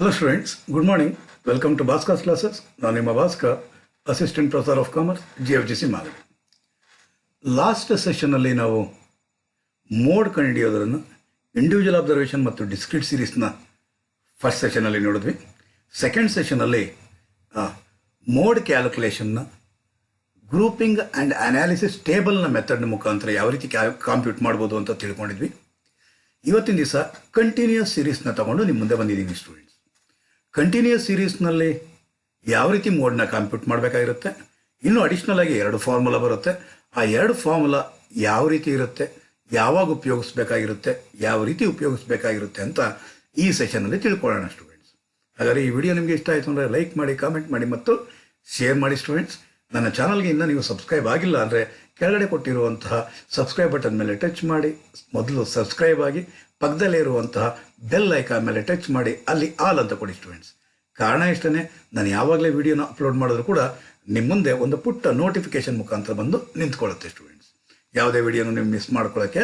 Hello students, good morning. Welcome to Bhaskar classes. ನಾನು ನಿಮ್ಮ Bhaskar, assistant professor of commerce, GFGC Magadi. Last ಸೆಷನ್ನಲ್ಲಿ ನಾವು mode ಕಂಡುಹಿಡಿಯೋದನ್ನು ಇಂಡಿವಿಜುವಲ್ ಅಬ್ಸರ್ವೇಷನ್ ಮತ್ತು ಡಿಸ್ಕ್ರೀಟ್ ಸೀರೀಸ್ನ ಫಸ್ಟ್ ಸೆಷನಲ್ಲಿ ನೋಡಿದ್ವಿ. ಸೆಕೆಂಡ್ ಸೆಷನಲ್ಲಿ ಮೋಡ್ ಕ್ಯಾಲ್ಕುಲೇಷನ್ನ ಗ್ರೂಪಿಂಗ್ ಆ್ಯಂಡ್ ಅನಾಲಿಸಿಸ್ ಟೇಬಲ್ನ ಮೆಥಡ್ನ ಮುಖಾಂತರ ಯಾವ ರೀತಿ ಕಾಂಪ್ಯೂಟ್ ಮಾಡ್ಬೋದು ಅಂತ ತಿಳ್ಕೊಂಡಿದ್ವಿ. ಇವತ್ತಿನ ದಿವಸ ಕಂಟಿನ್ಯೂಯಸ್ ಸೀರೀಸ್ನ ತಗೊಂಡು ನಿಮ್ಮ ಮುಂದೆ ಬಂದಿದ್ದೀನಿ ಸ್ಟೂಡೆಂಟ್ಸ್. ಕಂಟಿನ್ಯೂಯಸ್ ಸೀರೀಸ್ನಲ್ಲಿ ಯಾವ ರೀತಿ ಮೋಡ್ನ ಕಂಪ್ಯೂಟ್ ಮಾಡಬೇಕಾಗಿರುತ್ತೆ, ಇನ್ನೂ ಅಡಿಷ್ನಲ್ ಆಗಿ 2 ಫಾರ್ಮುಲಾ ಬರುತ್ತೆ. ಆ 2 ಫಾರ್ಮುಲಾ ಯಾವ ರೀತಿ ಇರುತ್ತೆ, ಯಾವಾಗ ಉಪಯೋಗಿಸ್ಬೇಕಾಗಿರುತ್ತೆ, ಯಾವ ರೀತಿ ಉಪಯೋಗಿಸ್ಬೇಕಾಗಿರುತ್ತೆ ಅಂತ ಈ ಸೆಷನಲ್ಲಿ ತಿಳ್ಕೊಳ್ಳೋಣ ಸ್ಟೂಡೆಂಟ್ಸ್. ಹಾಗಾದರೆ ಈ ವಿಡಿಯೋ ನಿಮಗೆ ಇಷ್ಟ ಆಯಿತು ಅಂದರೆ ಲೈಕ್ ಮಾಡಿ, ಕಾಮೆಂಟ್ ಮಾಡಿ ಮತ್ತು ಶೇರ್ ಮಾಡಿ ಸ್ಟೂಡೆಂಟ್ಸ್. ನನ್ನ ಚಾನಲ್ಗೆ ಇನ್ನೂ ನೀವು ಸಬ್ಸ್ಕ್ರೈಬ್ ಆಗಿಲ್ಲ ಅಂದರೆ ಕೆಳಗಡೆ ಕೊಟ್ಟಿರುವಂತಹ ಸಬ್ಸ್ಕ್ರೈಬ್ ಬಟನ್ ಮೇಲೆ ಟಚ್ ಮಾಡಿ, ಮೊದಲು ಸಬ್ಸ್ಕ್ರೈಬ್ ಆಗಿ ಪಕ್ಕದಲ್ಲೇ ಇರುವಂತಹ ಬೆಲ್ ಐಕಾನ್ ಮೇಲೆ ಟಚ್ ಮಾಡಿ ಅಲ್ಲಿ ಆಲ್ ಅಂತ ಕೊಡಿ ಸ್ಟೂಡೆಂಟ್ಸ್. ಕಾರಣ ಇಷ್ಟೇ, ನಾನು ಯಾವಾಗಲೇ ವಿಡಿಯೋನ ಅಪ್ಲೋಡ್ ಮಾಡಿದ್ರು ಕೂಡ ನಿಮ್ಮ ಮುಂದೆ ಒಂದು ಪುಟ್ಟ ನೋಟಿಫಿಕೇಶನ್ ಮುಖಾಂತರ ಬಂದು ನಿಂತ್ಕೊಳ್ಳುತ್ತೆ ಸ್ಟೂಡೆಂಟ್ಸ್. ಯಾವುದೇ ವಿಡಿಯೋನ ನೀವು ಮಿಸ್ ಮಾಡ್ಕೊಳ್ಳೋಕ್ಕೆ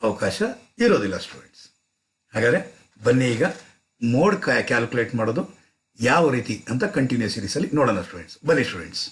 ಅವಕಾಶ ಇರೋದಿಲ್ಲ ಸ್ಟೂಡೆಂಟ್ಸ್. ಹಾಗಾದರೆ ಬನ್ನಿ ಈಗ ಮೋಡ್ ಕ್ಯಾಲ್ಕುಲೇಟ್ ಮಾಡೋದು ಯಾವ ರೀತಿ ಅಂತ ಕಂಟಿನ್ಯೂಸ್ ಸೀರೀಸಲ್ಲಿ ನೋಡೋಣ ಸ್ಟೂಡೆಂಟ್ಸ್. ಬನ್ನಿ ಸ್ಟೂಡೆಂಟ್ಸ್.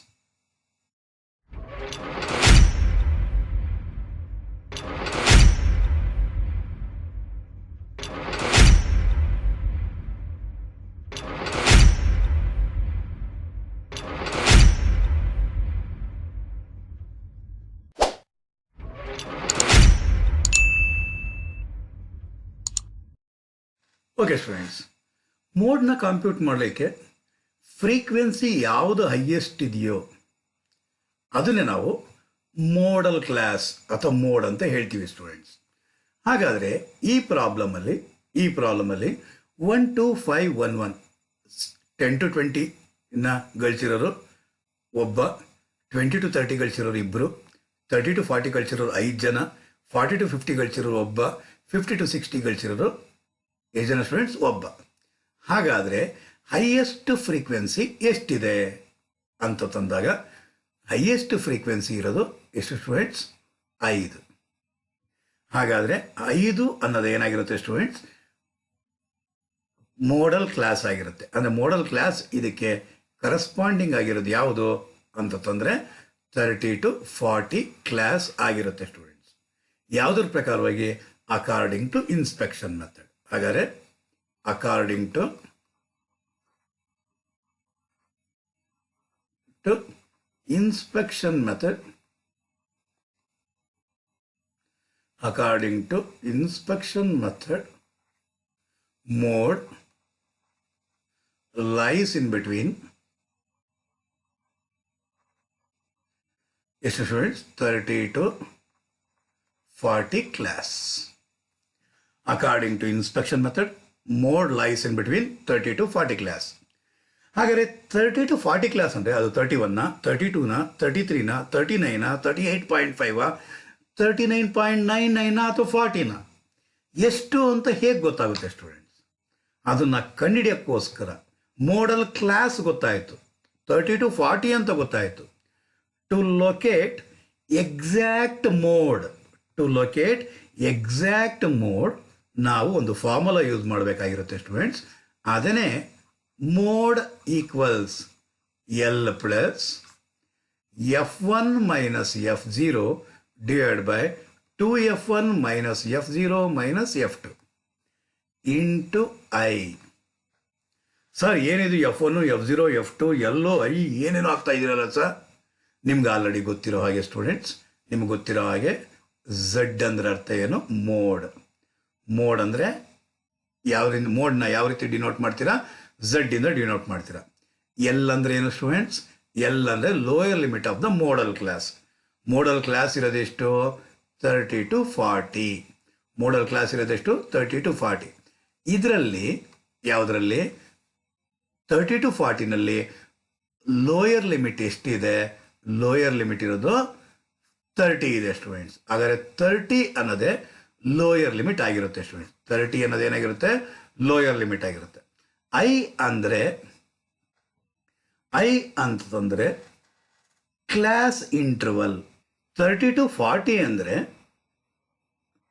ಓಕೆ ಸ್ಟೂಡೆಂಟ್ಸ್, ಮೋಡ್ನ ಕಂಪ್ಯೂಟ್ ಮಾಡಲಿಕ್ಕೆ ಫ್ರೀಕ್ವೆನ್ಸಿ ಯಾವುದು ಹೈಯೆಸ್ಟ್ ಇದೆಯೋ ಅದನ್ನೇ ನಾವು ಮೋಡಲ್ ಕ್ಲಾಸ್ ಅಥವಾ ಮೋಡ್ ಅಂತ ಹೇಳ್ತೀವಿ ಸ್ಟೂಡೆಂಟ್ಸ್. ಹಾಗಾದರೆ ಈ ಪ್ರಾಬ್ಲಮಲ್ಲಿ 1 to 5 1 1 10 to 20 ಗಳಿಸಿರೋರು ಒಬ್ಬ, 20 to 30 ಗಳಿಸಿರೋರು ಇಬ್ಬರು, 30 to 40 ಗಳಿಸಿರೋರು 5 ಜನ, 40 to 50 ಗಳಿಸಿರೋರು ಒಬ್ಬ, 50 to 60 ಗಳಿಸಿರೋರು 8 ಜನ ಸ್ಟೂಡೆಂಟ್ಸ್ ಒಬ್ಬ. ಹಾಗಾದರೆ ಹೈಯೆಸ್ಟ್ ಫ್ರೀಕ್ವೆನ್ಸಿ ಎಷ್ಟಿದೆ ಅಂತ ತಂದಾಗ ಹೈಯೆಸ್ಟ್ ಫ್ರೀಕ್ವೆನ್ಸಿ ಇರೋದು ಎಷ್ಟು ಸ್ಟೂಡೆಂಟ್ಸ್? 5. ಹಾಗಾದರೆ 5 ಅನ್ನೋದು ಏನಾಗಿರುತ್ತೆ ಸ್ಟೂಡೆಂಟ್ಸ್? ಮೋಡಲ್ ಕ್ಲಾಸ್ ಆಗಿರುತ್ತೆ. ಅಂದರೆ ಮೋಡಲ್ ಕ್ಲಾಸ್ ಇದಕ್ಕೆ ಕರೆಸ್ಪಾಂಡಿಂಗ್ ಆಗಿರೋದು ಯಾವುದು ಅಂತ ತಂದರೆ 30 to 40 ಕ್ಲಾಸ್ ಆಗಿರುತ್ತೆ ಸ್ಟೂಡೆಂಟ್ಸ್. ಯಾವುದ್ರ ಪ್ರಕಾರವಾಗಿ? According to inspection method. ಹಾಗಾದರೆ according to inspection method, mode lies in between ಎಷ್ಟು students? 30 to 40 class. According to inspection method, mode lies in between 30 to 40 class. ಹಾಗಾದರೆ 30 to 40 ಕ್ಲಾಸ್ ಅಂದರೆ ಅದು 31ನ, 32ನ, 33ನ, 39ನ, 38.5, 39.99 ಅಥವಾ 40ನ ಎಷ್ಟು ಅಂತ ಹೇಗೆ ಗೊತ್ತಾಗುತ್ತೆ ಸ್ಟೂಡೆಂಟ್ಸ್? ಅದನ್ನು ಕಂಡುಹಿಡಿಯೋಕ್ಕೋಸ್ಕರ ಮೋಡಲ್ ಕ್ಲಾಸ್ ಗೊತ್ತಾಯಿತು, 30 to 40 ಅಂತ ಗೊತ್ತಾಯಿತು. ಟು ಲೊಕೇಟ್ ಎಕ್ಸಾಕ್ಟ್ ಮೋಡ್ ನಾವು ಒಂದು ಫಾರ್ಮುಲಾ ಯೂಸ್ ಮಾಡಬೇಕಾಗಿರುತ್ತೆ ಸ್ಟೂಡೆಂಟ್ಸ್. ಅದನ್ನೇ mode equals L plus F1 minus F0 divide by 2F1 minus F0 minus F2 into I. Sir ಏನಿದು F1, F0, F2 ಎಲ್ಲೋ ಏನೇನೋ ಆಗ್ತಾ ಇದ್ದೀರಲ್ಲ ಸರ್? ನಿಮ್ಗೆ ಆಲ್ರೆಡಿ ಗೊತ್ತಿರೋ ಹಾಗೆ ಸ್ಟೂಡೆಂಟ್ಸ್, ನಿಮ್ಗೆ ಗೊತ್ತಿರೋ ಹಾಗೆ ಝಡ್ ಅಂದರೆ ಅರ್ಥ ಏನು? ಮೋಡ್ ಅಂದರೆ ಯಾವ್ರಿಂದ ಮೋಡ್ನ ಯಾವ ರೀತಿ ಡಿನೋಟ್ ಮಾಡ್ತೀರಾ? ಝಡ್ಡಿಂದ ಡಿನೋಟ್ ಮಾಡ್ತೀರಾ. ಎಲ್ ಅಂದರೆ ಏನು ಸ್ಟೂಡೆಂಟ್ಸ್? ಎಲ್ ಅಂದರೆ lower limit of the modal class. Modal class ಇರೋದೆಷ್ಟು? 30 to 40. ಮೋಡಲ್ ಕ್ಲಾಸ್ ಇರೋದೆಷ್ಟು? 30 to 40. ಇದರಲ್ಲಿ ಯಾವುದರಲ್ಲಿ? 30 to 40ನಲ್ಲಿ ಲೋಯರ್ ಲಿಮಿಟ್ ಎಷ್ಟಿದೆ? ಲೋಯರ್ ಲಿಮಿಟ್ ಇರೋದು 30 ಇದೆ ಸ್ಟೂಡೆಂಟ್ಸ್. ಹಾಗಾದರೆ 30 ಅನ್ನೋದೇ ಲೋಯರ್ ಲಿಮಿಟ್ ಆಗಿರುತ್ತೆ ಸ್ಟೂಡೆಂಟ್ಸ್. 30 ಅನ್ನೋದು ಏನಾಗಿರುತ್ತೆ? ಲೋಯರ್ ಲಿಮಿಟ್ ಆಗಿರುತ್ತೆ. ಐ ಅಂತಂದರೆ ಕ್ಲಾಸ್ ಇಂಟರ್ವಲ್. 30 to 40 ಅಂದರೆ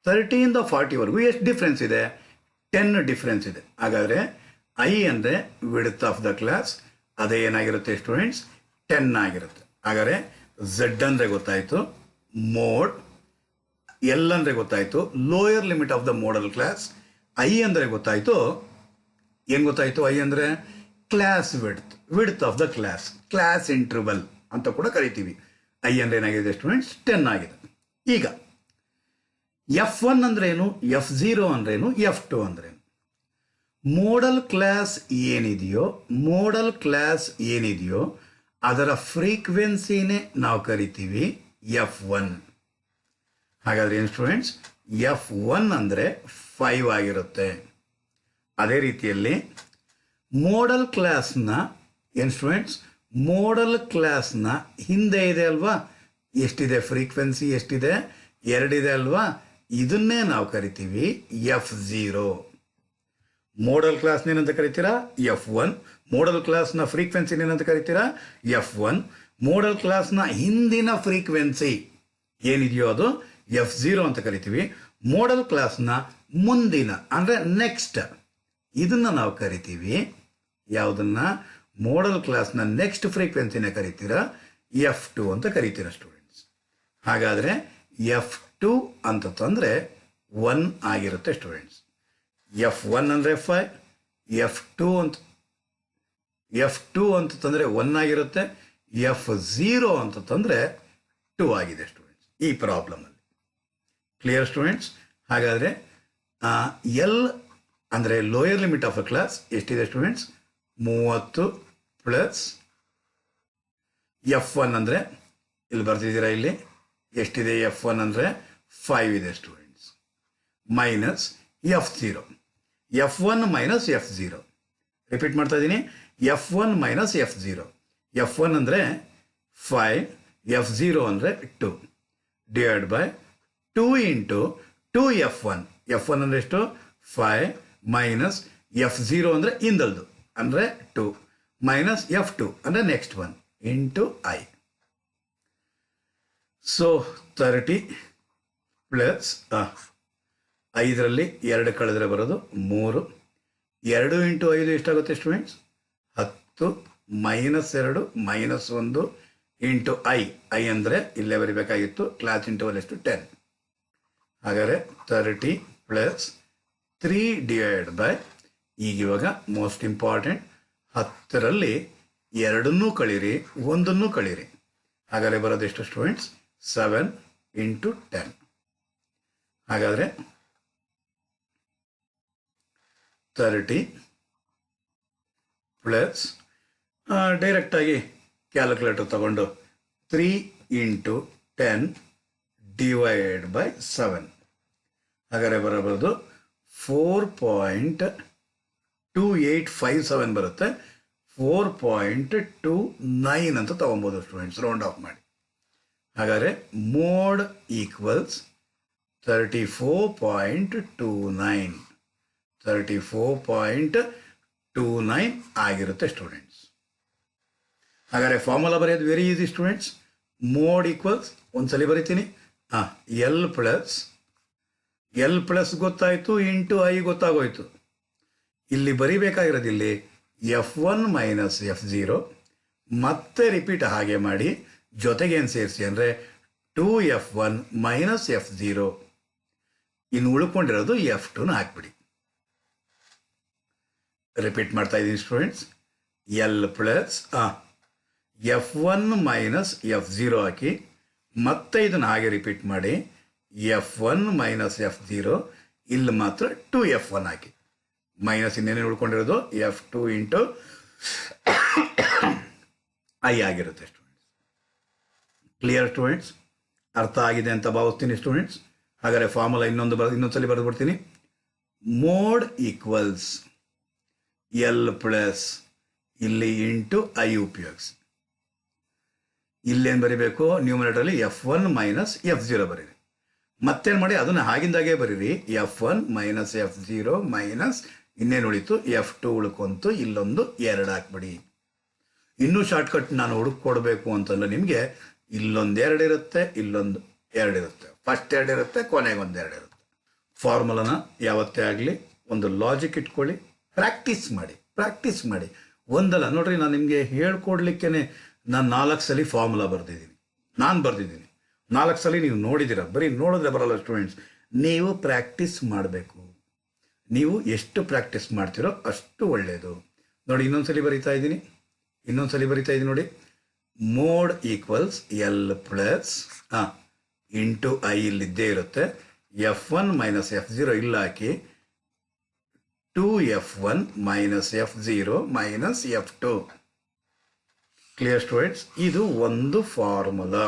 30ಇಂದ 40ವರೆಗೂ ಎಷ್ಟು ಡಿಫ್ರೆನ್ಸ್ ಇದೆ? 10 ಡಿಫ್ರೆನ್ಸ್ ಇದೆ. ಹಾಗಾದರೆ ಐ ಅಂದರೆ ವಿಡ್ತ್ ಆಫ್ ದ ಕ್ಲಾಸ್, ಅದೇ ಏನಾಗಿರುತ್ತೆ ಸ್ಟೂಡೆಂಟ್ಸ್ 10 ಆಗಿರುತ್ತೆ. ಹಾಗಾದರೆ ಝೆಡ್ ಅಂದರೆ ಗೊತ್ತಾಯಿತು, ಮೋಡ್. ಎಲ್ ಅಂದರೆ ಗೊತ್ತಾಯಿತು, lower limit of the modal class. I ಅಂದರೆ ಗೊತ್ತಾಯಿತು, ಏನು ಗೊತ್ತಾಯಿತು? ಐ ಅಂದರೆ class width of the class interval ಅಂತ ಕೂಡ ಕರಿತೀವಿ. ಐ ಅಂದರೆ ಏನಾಗಿದೆ ಸ್ಟೂಡೆಂಟ್ಸ್ 10 ಆಗಿದೆ. ಈಗ F1 ಅಂದ್ರೇನು, F0 ಅಂದ್ರೇನು, F2 ಅಂದ್ರೇನು? ಮೋಡಲ್ ಕ್ಲಾಸ್ ಏನಿದೆಯೋ ಅದರ ಫ್ರೀಕ್ವೆನ್ಸಿನೇ ನಾವು ಕರಿತೀವಿ F1. ಹಾಗಾದ್ರೆ ಏನು ಸ್ಟೂಡೆಂಟ್ಸ್? F1 ಅಂದರೆ 5 ಆಗಿರುತ್ತೆ. ಅದೇ ರೀತಿಯಲ್ಲಿ ಮೋಡಲ್ ಕ್ಲಾಸ್ನ ಏನು ಸ್ಟೂಡೆಂಟ್ಸ್? ಮೋಡಲ್ ಕ್ಲಾಸ್ನ ಹಿಂದೆ ಇದೆ ಅಲ್ವಾ, ಎಷ್ಟಿದೆ ಫ್ರೀಕ್ವೆನ್ಸಿ, ಎಷ್ಟಿದೆ? 2 ಇದೆ ಅಲ್ವಾ, ಇದನ್ನೇ ನಾವು ಕರಿತೀವಿ F0. ಮೋಡಲ್ ಕ್ಲಾಸ್ನೇನಂತ ಕರಿತೀರಾ? F1. ಮೋಡಲ್ ಕ್ಲಾಸ್ನ ಫ್ರೀಕ್ವೆನ್ಸಿನೇನಂತ ಕರಿತೀರಾ? F1. ಮೋಡಲ್ ಕ್ಲಾಸ್ನ ಹಿಂದಿನ ಫ್ರೀಕ್ವೆನ್ಸಿ ಏನಿದೆಯೋ ಅದು F0 ಅಂತ ಕರಿತೀವಿ. ಮೋಡಲ್ ಕ್ಲಾಸ್ನ ಮುಂದಿನ ಅಂದರೆ ನೆಕ್ಸ್ಟ್, ಇದನ್ನು ನಾವು ಕರಿತೀವಿ ಯಾವುದನ್ನ? ಮೋಡಲ್ ಕ್ಲಾಸ್ನ ನೆಕ್ಸ್ಟ್ ಫ್ರೀಕ್ವೆನ್ಸಿನ ಕರಿತೀರಾ F2 ಅಂತ ಕರಿತೀರಾ ಸ್ಟೂಡೆಂಟ್ಸ್. ಹಾಗಾದರೆ F2 ಅಂತಂದರೆ 1 ಆಗಿರುತ್ತೆ ಸ್ಟೂಡೆಂಟ್ಸ್. F1 ಅಂದರೆ 5, F2 ಅಂತಂದರೆ 1 ಆಗಿರುತ್ತೆ, F0 ಅಂತಂದರೆ 2 ಆಗಿದೆ ಸ್ಟೂಡೆಂಟ್ಸ್ ಈ ಪ್ರಾಬ್ಲಮಲ್ಲಿ. Clear students? ಹಾಗಾದರೆ ಎಲ್ ಅಂದರೆ lower limit of a class ಎಷ್ಟಿದೆ ಸ್ಟೂಡೆಂಟ್ಸ್? 30 ಪ್ಲಸ್ F1 ಅಂದರೆ ಇಲ್ಲಿ ಬರ್ತಿದ್ದೀರಾ, ಇಲ್ಲಿ ಎಷ್ಟಿದೆ? F1 ಅಂದರೆ 5 ಇದೆ students, minus F0. F1 minus F0. Repeat ಮಾಡ್ತಾ ಇದ್ದೀನಿ, F1 ಮೈನಸ್ F0. F1 ಅಂದರೆ 5, F0 ಅಂದರೆ 2 divide by 2 into 2F1. F1 ಅಂದರೆ ಎಷ್ಟು? 5 ಮೈನಸ್ F0 ಅಂದರೆ ಇಂದಲ್ದು ಅಂದರೆ 2 ಮೈನಸ್ F2 ಅಂದರೆ next one into I. So 30 plus 5ರಲ್ಲಿ 2 ಕಳೆದ್ರೆ ಬರೋದು 3. 2 ಇಂಟು 5 ಎಷ್ಟಾಗುತ್ತೆ students? 10 minus 2 minus 1 into I. I ಅಂದರೆ ಇಲ್ಲೇ ಬರಿಬೇಕಾಗಿತ್ತು, ಕ್ಲಾಸ್ ಇಂಟರ್ವಲ್ ಎಷ್ಟು? 10. ಹಾಗಾದರೆ 30 ಪ್ಲಸ್ 3 ಡಿವೈಡ್ ಬೈ, ಇವಾಗ ಮೋಸ್ಟ್ ಇಂಪಾರ್ಟೆಂಟ್, 10ರಲ್ಲಿ 2 ಕಳೀರಿ, 1 ಕಳೀರಿ. ಹಾಗಾದರೆ ಬರೋದೆಷ್ಟು ಸ್ಟೂಡೆಂಟ್ಸ್? 7 ಇಂಟು 10. ಹಾಗಾದರೆ 30 ಪ್ಲಸ್ ಡೈರೆಕ್ಟಾಗಿ ಕ್ಯಾಲ್ಕುಲೇಟರ್ ತಗೊಂಡು 3 ಇಂಟು 10 ಡಿವೈಡ್ ಬೈ 7. ಹಾಗಾದರೆ ಬರಬಹುದು 4.2857 ಬರುತ್ತೆ. 4.29 ಅಂತ ತಗೊಬೋದು ಸ್ಟೂಡೆಂಟ್ಸ್, ರೌಂಡ್ ಆಫ್ ಮಾಡಿ. ಹಾಗಾದರೆ ಮೋಡ್ ಈಕ್ವಲ್ಸ್ 34.29 34.29 ಆಗಿರುತ್ತೆ ಸ್ಟೂಡೆಂಟ್ಸ್. ಹಾಗಾದರೆ ಫಾರ್ಮುಲಾ ಬರೆಯೋದು very easy students. Mode equals ಒಂದ್ಸಲಿ ಬರಿತೀನಿ, ಎಲ್ ಪ್ಲಸ್ ಗೊತ್ತಾಯಿತು, ಇಂಟು ಐ ಗೊತ್ತಾಗೋಯ್ತು. ಇಲ್ಲಿ ಬರಿಬೇಕಾಗಿರೋದು ಇಲ್ಲಿ F1 ಮೈನಸ್ F0, ಮತ್ತೆ ರಿಪೀಟ್ ಹಾಗೆ ಮಾಡಿ, ಜೊತೆಗೇನು ಸೇರಿಸಿ ಅಂದರೆ 2F1 ಮೈನಸ್ F0. ಇನ್ನು ಉಳ್ಕೊಂಡಿರೋದು F2ನ ಹಾಕ್ಬಿಡಿ. ರಿಪೀಟ್ ಮಾಡ್ತಾ ಇದ್ದೀನಿ students. L plus F1 minus F0 ಹಾಕಿ, ಮತ್ತೆ ಇದನ್ನು ಹಾಗೆ ರಿಪೀಟ್ ಮಾಡಿ, F1 ಮೈನಸ್ F0, ಇಲ್ಲಿ ಮಾತ್ರ 2F1 ಹಾಕಿ, ಮೈನಸ್ ಇನ್ನೇನು ಉಳ್ಕೊಂಡಿರೋದು F2 ಇಂಟು ಐ ಆಗಿರುತ್ತೆ ಸ್ಟೂಡೆಂಟ್ಸ್. Clear students? ಅರ್ಥ ಆಗಿದೆ ಅಂತ ಭಾವಿಸ್ತೀನಿ ಸ್ಟೂಡೆಂಟ್ಸ್. ಹಾಗಾದರೆ ಫಾರ್ಮುಲಾ ಇನ್ನೊಂದ್ಸಲಿ ಬರೆದ್ಬಿಡ್ತೀನಿ. ಮೋಡ್ ಈಕ್ವಲ್ಸ್ ಎಲ್ ಪ್ಲಸ್, ಇಲ್ಲಿ ಇಂಟು ಐ ಉಪಯೋಗಿಸಿ. ಇಲ್ಲೇನು ಬರೀಬೇಕು? ನ್ಯೂಮರೇಟರಲ್ಲಿ F1 ಮೈನಸ್ F0 ಬರೀರಿ. ಮತ್ತೇನು ಮಾಡಿ, ಅದನ್ನು ಆಗಿಂದಾಗೆ ಬರೀರಿ. F1 ಮೈನಸ್ F0 ಮೈನಸ್ ಇನ್ನೇನು ಉಳಿತು? F2 ಉಳ್ಕೊಂತು, ಇಲ್ಲೊಂದು 2 ಹಾಕ್ಬಿಡಿ. ಇನ್ನೂ ಶಾರ್ಟ್ಕಟ್ ನಾನು ಹುಡುಕೊಡ್ಬೇಕು ಅಂತಂದ್ರೆ ನಿಮಗೆ ಇಲ್ಲೊಂದು 2 ಇರುತ್ತೆ, ಇಲ್ಲೊಂದು 2 ಇರುತ್ತೆ, ಫಸ್ಟ್ 2 ಇರುತ್ತೆ, ಕೊನೆಗೊಂದು 2 ಇರುತ್ತೆ. ಫಾರ್ಮುಲಾನ ಯಾವತ್ತೇ ಆಗಲಿ ಒಂದು ಲಾಜಿಕ್ ಇಟ್ಕೊಳ್ಳಿ, ಪ್ರಾಕ್ಟೀಸ್ ಮಾಡಿ. ಪ್ರಾಕ್ಟೀಸ್ ಮಾಡಿ. ಒಂದಲ್ಲ ನೋಡ್ರಿ, ನಾನು ನಿಮಗೆ ಹೇಳ್ಕೊಡ್ಲಿಕ್ಕೆ ನಾನು 4 ಸಲ ಫಾರ್ಮುಲಾ ಬರೆದಿದ್ದೀನಿ. ನಾನು ಬರೆದಿದ್ದೀನಿ 4 ಸಲ. ನೀವು ನೋಡಿದ್ದೀರ, ಬರೀ ನೋಡಿದ್ರೆ ಬರಲ್ಲ ಸ್ಟೂಡೆಂಟ್ಸ್. ನೀವು ಪ್ರಾಕ್ಟೀಸ್ ಮಾಡಬೇಕು. ನೀವು ಎಷ್ಟು ಪ್ರಾಕ್ಟೀಸ್ ಮಾಡ್ತೀರೋ ಅಷ್ಟು ಒಳ್ಳೆಯದು. ನೋಡಿ, ಇನ್ನೊಂದ್ಸಲಿ ಬರಿತಾ ಇದ್ದೀನಿ ನೋಡಿ. Mode equals L plus into I ಇಲ್ಲಿದ್ದೇ ಇರುತ್ತೆ. F1 ಮೈನಸ್ F0 ಇಲ್ಲ ಹಾಕಿ 2F1 minus F0 minus F2. Clear students? ಇದು ಒಂದು formula,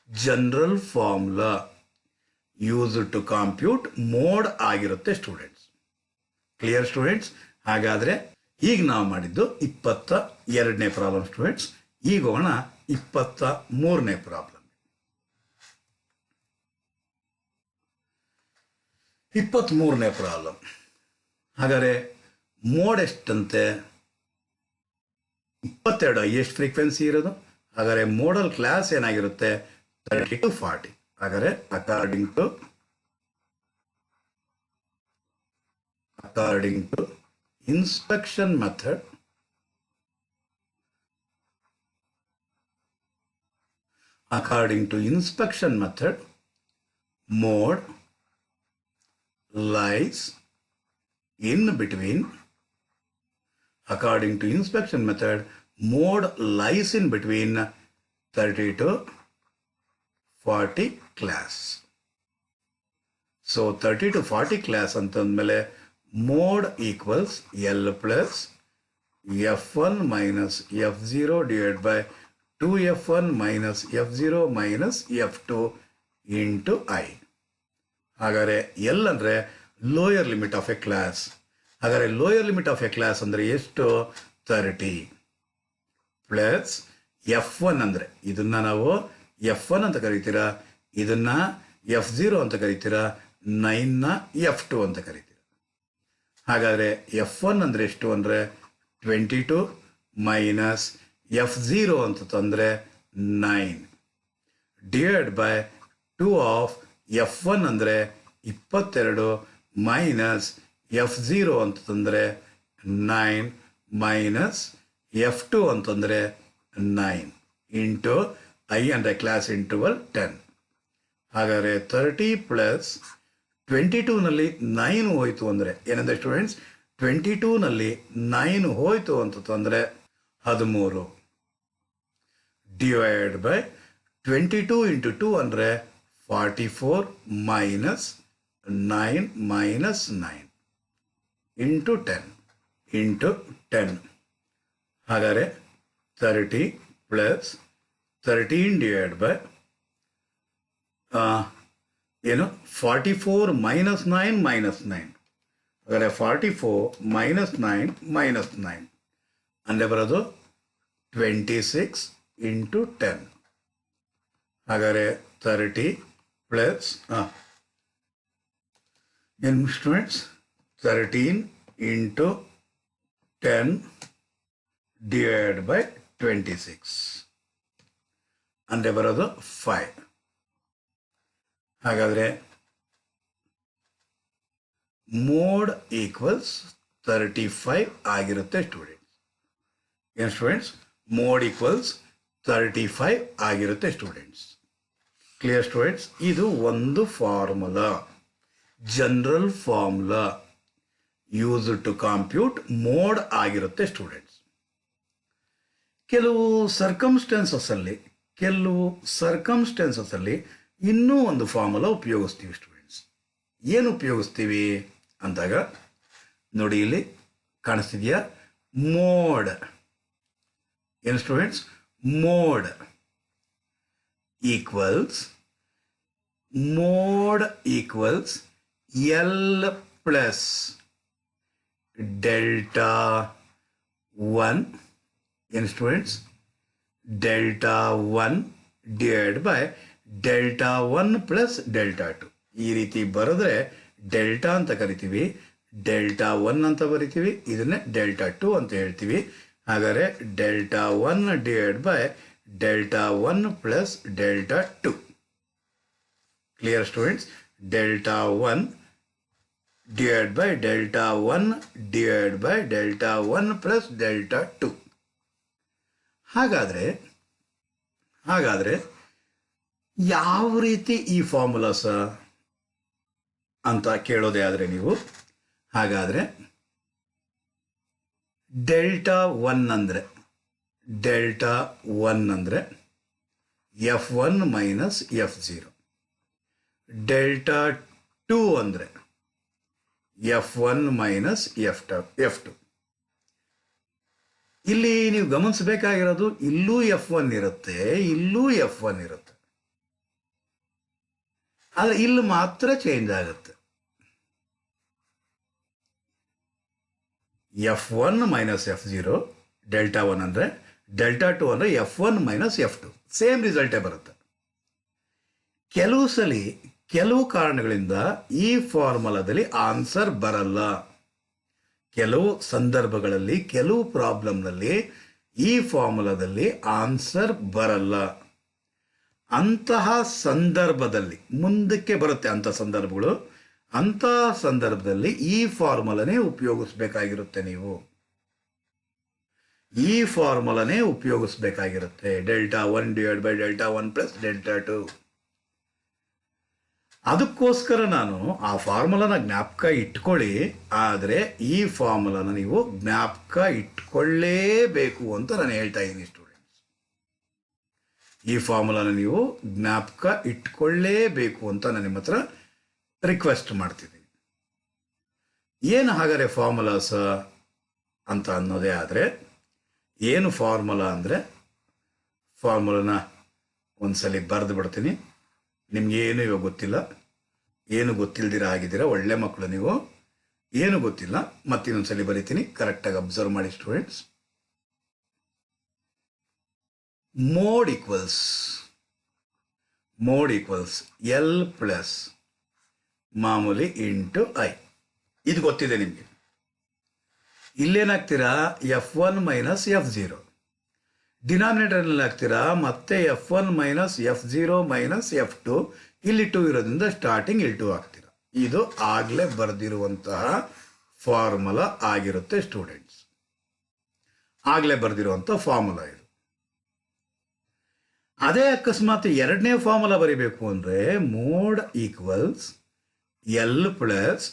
general formula use to compute mode ಆಗಿರುತ್ತೆ ಸ್ಟೂಡೆಂಟ್ಸ್. Clear students? ಹಾಗಾದರೆ ಈಗ ನಾವು ಮಾಡಿದ್ದು 22ನೇ ಪ್ರಾಬ್ಲಮ್ ಸ್ಟೂಡೆಂಟ್ಸ್. ಈಗ ಹೋಗೋಣ 23ನೇ ಪ್ರಾಬ್ಲಮ್. 23ನೇ ಪ್ರಾಬ್ಲಮ್. ಹಾಗಾದರೆ ಮೋಡ್ ಎಷ್ಟಂತೆ? 22 ಎಷ್ಟು ಫ್ರೀಕ್ವೆನ್ಸಿ ಇರೋದು. ಹಾಗಾದರೆ ಮೋಡಲ್ ಕ್ಲಾಸ್ ಏನಾಗಿರುತ್ತೆ? 30 to 40. ಹಾಗಾದರೆ according to inspection method, mode lies in between. According to inspection method, mode lies in between 30 to 40 class. So 30 to 40 class ಅಂತಂದ್ಮೇಲೆ mode equals L plus F1 minus F0 divided by 2F1 minus F0 minus F2 into I. ಹಾಗಾದರೆ L ಅಂದರೆ lower limit of a class. ಹಾಗಾದರೆ lower limit of a class ಅಂದರೆ ಎಷ್ಟು? 30 plus F1 ಅಂದರೆ ಇದನ್ನು ನಾವು F1 ಅಂತ ಕರಿತೀರಾ, ಇದನ್ನು F0 ಅಂತ ಕರಿತೀರಾ, 9ನ F2 ಅಂತ ಕರಿತೀರಾ. ಹಾಗಾದರೆ F1 ಅಂದರೆ ಎಷ್ಟು ಅಂದರೆ 22 ಮೈನಸ್ F0 ಅಂತ ತಂದರೆ 9 ಡಿವೈಡ್ ಬೈ 2 ಆಫ್ F1 ಅಂದರೆ 22 ಮೈನಸ್ F0 ಅಂತ ತಂದರೆ 9 ಮೈನಸ್ F2 ಅಂತಂದರೆ 9 ಇಂಟು ಐ ಅಂದರೆ ಕ್ಲಾಸ್ ಇಂಟರ್ವಲ್ 10. ಹಾಗಾದರೆ 30 ಪ್ಲಸ್ 22ನಲ್ಲಿ 9 ಹೋಯಿತು ಅಂದರೆ ಏನಂದರೆ ಸ್ಟೂಡೆಂಟ್ಸ್, 22ನಲ್ಲಿ 9 ಹೋಯಿತು ಅಂತಂದರೆ 13 ಡಿವೈಡ್ ಬೈ 22 ಇಂಟು 2 ಅಂದರೆ 44 ಮೈನಸ್ 9 ಮೈನಸ್ 9 ಇಂಟು 10. ಹಾಗಾದರೆ 30 ಪ್ಲಸ್ 13 ಡಿವೈಡ್ ಬೈ ಏನು 44 ಮೈನಸ್ 9 ಮೈನಸ್ 9. ಹಾಗಾದರೆ 44 ಮೈನಸ್ 9 ಮೈನಸ್ 9 ಅಂದರೆ ಬರೋದು 26 ಇಂಟು 10. ಹಾಗಾದರೆ 30 ಪ್ಲಸ್ ಏನು ಸ್ಟೂಡೆಂಟ್ಸ್ 13 ಇಂಟು 10 ಡಿವೈಡ್ ಬೈ 26 ಅಂದರೆ ಬರೋದು 5. ಹಾಗಾದರೆ ಮೋಡ್ ಈಕ್ವಲ್ಸ್ 35 ಆಗಿರುತ್ತೆ ಸ್ಟೂಡೆಂಟ್ಸ್. ಏನು ಸ್ಟೂಡೆಂಟ್ಸ್? ಮೋಡ್ ಈಕ್ವಲ್ಸ್ 35 ಆಗಿರುತ್ತೆ ಸ್ಟೂಡೆಂಟ್ಸ್. Clear students? ಇದು ಒಂದು formula, general formula use to compute mode ಆಗಿರುತ್ತೆ ಸ್ಟೂಡೆಂಟ್ಸ್. ಕೆಲವು ಸರ್ಕಮ್ಸ್ಟೆನ್ಸಸ್ಸಲ್ಲಿ ಇನ್ನೂ ಒಂದು ಫಾರ್ಮುಲಾ ಉಪಯೋಗಿಸ್ತೀವಿ ಸ್ಟೂಡೆಂಟ್ಸ್. ಏನು ಉಪಯೋಗಿಸ್ತೀವಿ ಅಂದಾಗ ನೋಡಿ, ಇಲ್ಲಿ ಕಾಣಿಸ್ತಿದೆಯಾ? ಮೋಡ್. ಏನು students? Mode equals L plus delta 1. ಏನು students? Delta 1 divide by delta 1 plus delta 2. ಈ ರೀತಿ ಬರೆದ್ರೆ ಡೆಲ್ಟಾ ಅಂತ ಕರಿತೀವಿ, ಡೆಲ್ಟಾ 1 ಅಂತ ಬರಿತೀವಿ, ಇದನ್ನೇ ಡೆಲ್ಟಾ 2 ಅಂತ ಹೇಳ್ತೀವಿ. ಹಾಗಾದರೆ delta 1 divide by delta 1 plus delta 2. Clear students? Delta 1 divide by delta 1 divide by delta 1 plus delta 2. ಹಾಗಾದರೆ ಯಾವ ರೀತಿ ಈ ಫಾರ್ಮುಲಾಸ ಅಂತ ಕೇಳೋದೇ ಆದರೆ ನೀವು, ಹಾಗಾದರೆ ಡೆಲ್ಟಾ 1 ಅಂದರೆ F1 ಮೈನಸ್ F0, ಡೆಲ್ಟಾ 2 ಅಂದರೆ F1 ಮೈನಸ್ F2. ಇಲ್ಲಿ ನೀವು ಗಮನಿಸಬೇಕಾಗಿರೋದು, ಇಲ್ಲೂ F1 ಇರುತ್ತೆ, ಇಲ್ಲೂ F1 ಇರುತ್ತೆ, ಆದರೆ ಇಲ್ಲಿ ಮಾತ್ರ ಚೇಂಜ್ ಆಗುತ್ತೆ. F1 ಮೈನಸ್ F0 ಡೆಲ್ಟಾ 1 ಅಂದರೆ, ಡೆಲ್ಟಾ 2 ಅಂದರೆ F1 ಮೈನಸ್ F2, ಸೇಮ್ ರಿಸಲ್ಟೇ ಬರುತ್ತೆ. ಕೆಲವು ಕಾರಣಗಳಿಂದ ಈ ಫಾರ್ಮುಲಾದಲ್ಲಿ ಆನ್ಸರ್ ಬರಲ್ಲ. ಕೆಲವು ಸಂದರ್ಭಗಳಲ್ಲಿ, ಕೆಲವು ಪ್ರಾಬ್ಲಮ್ನಲ್ಲಿ ಈ ಫಾರ್ಮುಲಾದಲ್ಲಿ ಆನ್ಸರ್ ಬರಲ್ಲ. ಅಂತಹ ಸಂದರ್ಭದಲ್ಲಿ ಮುಂದಕ್ಕೆ ಬರುತ್ತೆ ಅಂತಹ ಸಂದರ್ಭದಲ್ಲಿ ಈ ಫಾರ್ಮುಲಾನೇ ಉಪಯೋಗಿಸ್ಬೇಕಾಗಿರುತ್ತೆ. ನೀವು ಈ ಫಾರ್ಮುಲಾನೇ ಉಪಯೋಗಿಸ್ಬೇಕಾಗಿರುತ್ತೆ. Delta 1 divide by delta 1 plus delta 2. ಅದಕ್ಕೋಸ್ಕರ ನಾನು ಆ ಫಾರ್ಮುಲಾನ ಜ್ಞಾಪಕ ಇಟ್ಕೊಳ್ಳಿ, ಆದರೆ ಈ ಫಾರ್ಮುಲಾನ ನೀವು ಜ್ಞಾಪಕ ಇಟ್ಕೊಳ್ಳೇಬೇಕು ಅಂತ ನಾನು ಹೇಳ್ತಾ ಇದ್ದೀನಿ ಸ್ಟೂಡೆಂಟ್ಸ್. ಈ ಫಾರ್ಮುಲಾನ ನೀವು ಜ್ಞಾಪಕ ಇಟ್ಕೊಳ್ಳೇಬೇಕು ಅಂತ ನಾನು ನಿಮ್ಮ ಹತ್ರ ರಿಕ್ವೆಸ್ಟ್ ಮಾಡ್ತಿದ್ದೀನಿ. ಏನು ಹಾಗಾದರೆ ಫಾರ್ಮುಲಾಸ ಅಂತ ಅನ್ನೋದೇ ಆದರೆ, ಏನು ಫಾರ್ಮುಲಾ ಅಂದರೆ, ಫಾರ್ಮುಲಾನ ಒಂದ್ಸಲಿ ಬರೆದು ಬಿಡ್ತೀನಿ. ನಿಮ್ಗೇನು ಇವಾಗ ಗೊತ್ತಿಲ್ಲ, ಏನು ಗೊತ್ತಿಲ್ದಿರ ಆಗಿದ್ದೀರ, ಒಳ್ಳೆ ಮಕ್ಕಳು ನೀವು. ಏನು ಗೊತ್ತಿಲ್ಲ, ಮತ್ತಿನ್ನೊಂದ್ಸಲಿ ಬರೀತೀನಿ, ಕರೆಕ್ಟಾಗಿ ಅಬ್ಸರ್ವ್ ಮಾಡಿ students. Mode equals L plus ಮಾಮೂಲಿ ಇಂಟು ಐ. ಇದು ಗೊತ್ತಿದೆ ನಿಮಗೆ. ಇಲ್ಲೇನಾಗ್ತೀರಾ, F1 ಮೈನಸ್ F0. ಡಿನಾಮಿನೇಟರ್ನಲ್ಲಿ ಹಾಕ್ತೀರಾ, ಮತ್ತೆ F1 minus F0 minus F2. ಇಲ್ಲಿ 2 ಇರೋದ್ರಿಂದ ಸ್ಟಾರ್ಟಿಂಗ್ ಇಲ್ಲಿ 2 ಹಾಕ್ತೀರಾ. ಇದು ಆಗಲೇ ಬರೆದಿರುವಂತಹ ಫಾರ್ಮುಲಾ ಆಗಿರುತ್ತೆ ಸ್ಟೂಡೆಂಟ್ಸ್. ಆಗಲೇ ಬರೆದಿರುವಂಥ ಫಾರ್ಮುಲಾ ಇದು. ಅದೇ ಅಕಸ್ಮಾತ್ ಎರಡನೇ ಫಾರ್ಮುಲಾ ಬರೀಬೇಕು ಅಂದರೆ, ಮೋಡ್ ಈಕ್ವಲ್ಸ್ ಎಲ್ ಪ್ಲಸ್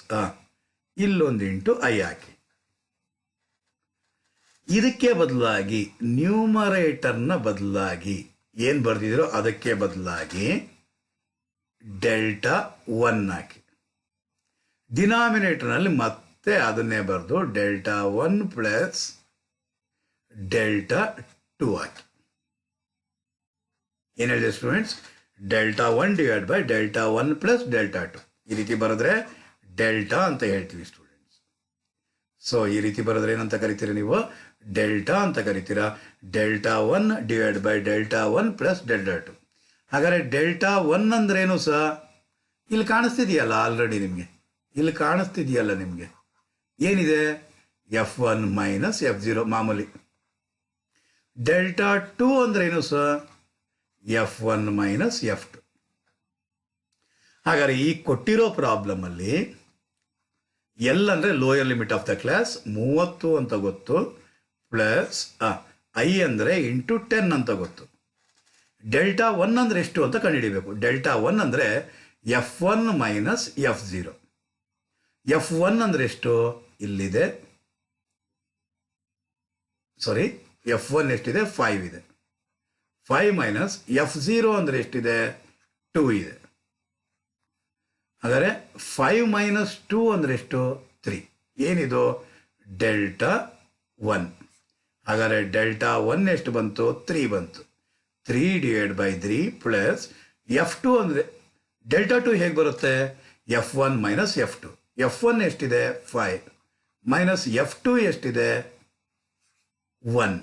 ಇಲ್ಲೊಂದು ಇಂಟು ಐ ಹಾಕಿ. ಇದಕ್ಕೆ ಬದಲಾಗಿ ನ್ಯೂಮರೇಟರ್ನ ಬದಲಾಗಿ ಏನು ಬರೆದಿದ್ದೀರೋ ಅದಕ್ಕೆ ಬದಲಾಗಿ ಡೆಲ್ಟಾ 1 ಹಾಕಿ. ಡಿನಾಮಿನೇಟರ್ನಲ್ಲಿ ಮತ್ತೆ ಅದನ್ನೇ ಬರೆದು ಡೆಲ್ಟಾ 1 ಪ್ಲಸ್ ಡೆಲ್ಟಾ 2 ಹಾಕಿ. ಏನು ಹೇಳಿದೆ students, delta 1 divide by delta 1 plus delta 2. ಈ ರೀತಿ ಬರೆದ್ರೆ ಡೆಲ್ಟಾ ಅಂತ ಹೇಳ್ತೀವಿ ಸ್ಟೂಡೆಂಟ್ಸ್. ಸೊ ಈ ರೀತಿ ಬರೆದ್ರೆ ಏನಂತ ಕರಿತೀರಿ ನೀವು, ಡೆಲ್ಟಾ ಅಂತ ಕರಿತೀರಾ. Delta 1 divide by delta 1 plus delta 2. ಹಾಗಾದರೆ ಡೆಲ್ಟಾ 1 ಅಂದ್ರೇನು ಸಹ ಇಲ್ಲಿ ಕಾಣಿಸ್ತಿದೆಯಲ್ಲ, ಆಲ್ರೆಡಿ ನಿಮಗೆ ಇಲ್ಲಿ ಕಾಣಿಸ್ತಿದೆಯಲ್ಲ ನಿಮಗೆ. ಏನಿದೆ, F1 ಮೈನಸ್ F0 ಮಾಮೂಲಿ. ಡೆಲ್ಟಾ 2 ಅಂದ್ರೇನು ಸಹ F1 ಮೈನಸ್ F2. ಹಾಗಾದರೆ ಈ ಕೊಟ್ಟಿರೋ ಪ್ರಾಬ್ಲಮಲ್ಲಿ ಎಲ್ ಅಂದರೆ lower limit of the class 30 ಅಂತ ಗೊತ್ತು, ಪ್ಲಸ್ ಐ ಅಂದರೆ ಇಂಟು 10 ಅಂತ ಗೊತ್ತು. ಡೆಲ್ಟಾ 1 ಅಂದರೆ ಎಷ್ಟು ಅಂತ ಕಂಡುಹಿಡಿಬೇಕು. ಡೆಲ್ಟಾ 1 ಅಂದರೆ F1 ಮೈನಸ್ F0. F1 ಅಂದರೆ ಎಷ್ಟು, ಇಲ್ಲಿದೆ. ಸಾರಿ, F1 ಎಷ್ಟಿದೆ, 5 ಇದೆ. 5 ಮೈನಸ್ F0 ಅಂದರೆ ಎಷ್ಟಿದೆ, 2 ಇದೆ. ಹಾಗಾದರೆ 5 ಮೈನಸ್ 2 ಅಂದರೆ ಎಷ್ಟು, 3. ಏನಿದು, ಡೆಲ್ಟಾ 1. ಹಾಗಾದರೆ ಡೆಲ್ಟಾ 1 ಎಷ್ಟು ಬಂತು, 3 ಬಂತು. 3 ಡಿವೈಡ್ ಬೈ 3 ಪ್ಲಸ್ F2 ಅಂದರೆ ಡೆಲ್ಟಾ 2 ಹೇಗೆ ಬರುತ್ತೆ, F1 ಮೈನಸ್ F2. F1 ಎಷ್ಟಿದೆ, 5 ಮೈನಸ್ F2 ಎಷ್ಟಿದೆ, 1.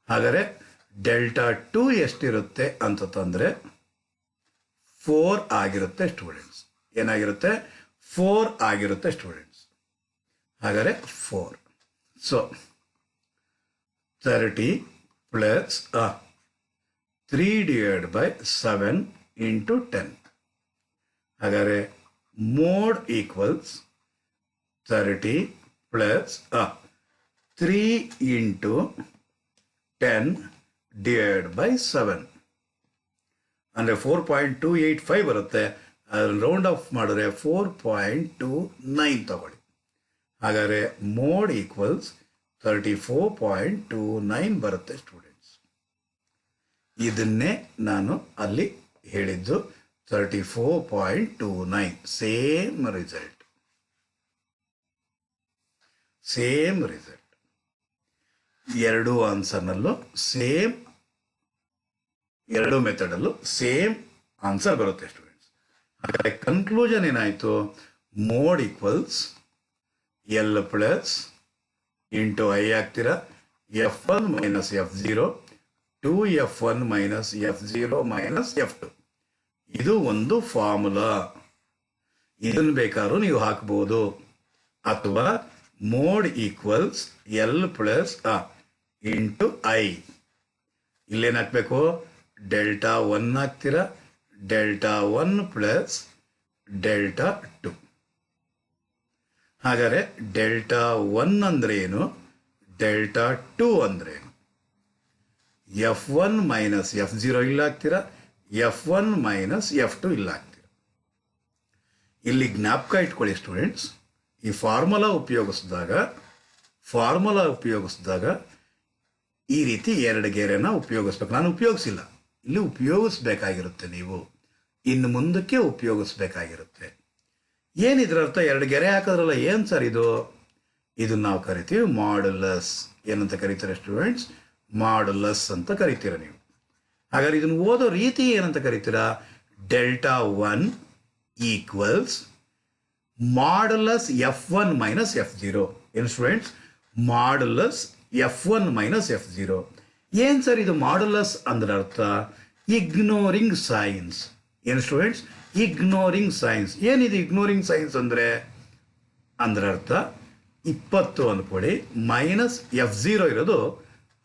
ಹಾಗಾದರೆ ಡೆಲ್ಟಾ 2 ಎಷ್ಟಿರುತ್ತೆ ಅಂತಂದರೆ 4 ಆಗಿರುತ್ತೆ ಸ್ಟೂಡೆಂಟ್ಸ್. ಏನಾಗಿರುತ್ತೆ, 4 ಆಗಿರುತ್ತೆ ಸ್ಟೂಡೆಂಟ್ಸ್. ಹಾಗಾದರೆ 4. So 30 plus 3 divide by 7 into 10. ಹಾಗಾದರೆ mode equals 30 plus 3 into 10 divide by 7 ಅಂದರೆ 4.285 ಬರುತ್ತೆ. ಅದನ್ನು ರೌಂಡ್ ಆಫ್ ಮಾಡಿದ್ರೆ 4.29 ತಗೊಳ್ಳಿ. ಹಾಗಾದರೆ ಮೋಡ್ ಈಕ್ವಲ್ಸ್ 34.29 ಬರುತ್ತೆ ಸ್ಟೂಡೆಂಟ್ಸ್. ಇದನ್ನೇ ನಾನು ಅಲ್ಲಿ ಹೇಳಿದ್ದು 34.29. Same result. ಎರಡು ಆನ್ಸರ್ನಲ್ಲೂ ಸೇಮ್, ಎರಡು ಮೆಥಡಲ್ಲೂ ಸೇಮ್ ಆನ್ಸರ್ ಬರುತ್ತೆ ಸ್ಟೂಡೆಂಟ್ಸ್. ಹಾಗಾದರೆ ಕನ್ಕ್ಲೂಷನ್ ಏನಾಯಿತು? Mode equals L plus into I ಹಾಕ್ತೀರಾ, F1 minus F0, 2F1 minus F0 minus F2. ಇದು ಒಂದು ಫಾರ್ಮುಲಾ. ಇದನ್ನು ಬೇಕಾದ್ರೂ ನೀವು ಹಾಕ್ಬೋದು. ಅಥವಾ mode equals L plus into I. ಇಲ್ಲೇನು ಹಾಕಬೇಕು? ಡೆಲ್ಟಾ 1 ಹಾಕ್ತೀರಾ, ಡೆಲ್ಟಾ 1 ಪ್ಲಸ್ ಡೆಲ್ಟಾ 2. ಹಾಗಾದರೆ ಡೆಲ್ಟಾ 1 ಅಂದರೆ ಏನು, ಡೆಲ್ಟಾ 2 ಅಂದರೆ ಏನು? F1 ಮೈನಸ್ F0 ಇಲ್ಲ ಹಾಕ್ತೀರಾ, F1 ಮೈನಸ್ F2 ಇಲ್ಲ ಹಾಕ್ತೀರಾ. ಇಲ್ಲಿ ಜ್ಞಾಪಕ ಇಟ್ಕೊಳ್ಳಿ ಸ್ಟೂಡೆಂಟ್ಸ್, ಈ ಫಾರ್ಮುಲಾ ಉಪಯೋಗಿಸಿದಾಗ ಈ ರೀತಿ ಎರಡು ಗೆರೆನ ಉಪಯೋಗಿಸ್ಬೇಕು. ನಾನು ಉಪಯೋಗಿಸಿಲ್ಲ, ಇಲ್ಲಿ ಉಪಯೋಗಿಸ್ಬೇಕಾಗಿರುತ್ತೆ. ನೀವು ಇನ್ನು ಮುಂದಕ್ಕೆ ಉಪಯೋಗಿಸ್ಬೇಕಾಗಿರುತ್ತೆ. ಏನಿದ್ರ ಅರ್ಥ? ಎರಡು ಗೆರೆ ಹಾಕೋದ್ರಲ್ಲ, ಏನು ಸರ್ ಇದು? ಇದನ್ನು ನಾವು ಕರಿತೀವಿ ಮಾಡ್ಯುಲಸ್. ಏನಂತ ಕರೀತಾರೆ ಸ್ಟೂಡೆಂಟ್ಸ್? ಮಾಡ್ಯುಲಸ್ ಅಂತ ಕರಿತೀರ ನೀವು. ಹಾಗಾದ್ರೆ ಇದನ್ನು ಓದೋ ರೀತಿ ಏನಂತ ಕರಿತೀರಾ? Delta 1 equals modulus F1 minus F0. ಏನು students? Modulus F1 minus F0. ಏನು ಸರ್ ಇದು ಮಾಡ್ಯುಲಸ್ ಅಂದ್ರೆ ಅರ್ಥ? Ignoring science. ಏನು ಸ್ಟೂಡೆಂಟ್ಸ್? Ignoring science. ಏನಿದು ಇಗ್ನೋರಿಂಗ್ ಸೈನ್ಸ್ ಅಂದರೆ ಅರ್ಥ 20 ಅಂದ್ಕೊಳ್ಳಿ, ಮೈನಸ್ F0 ಇರೋದು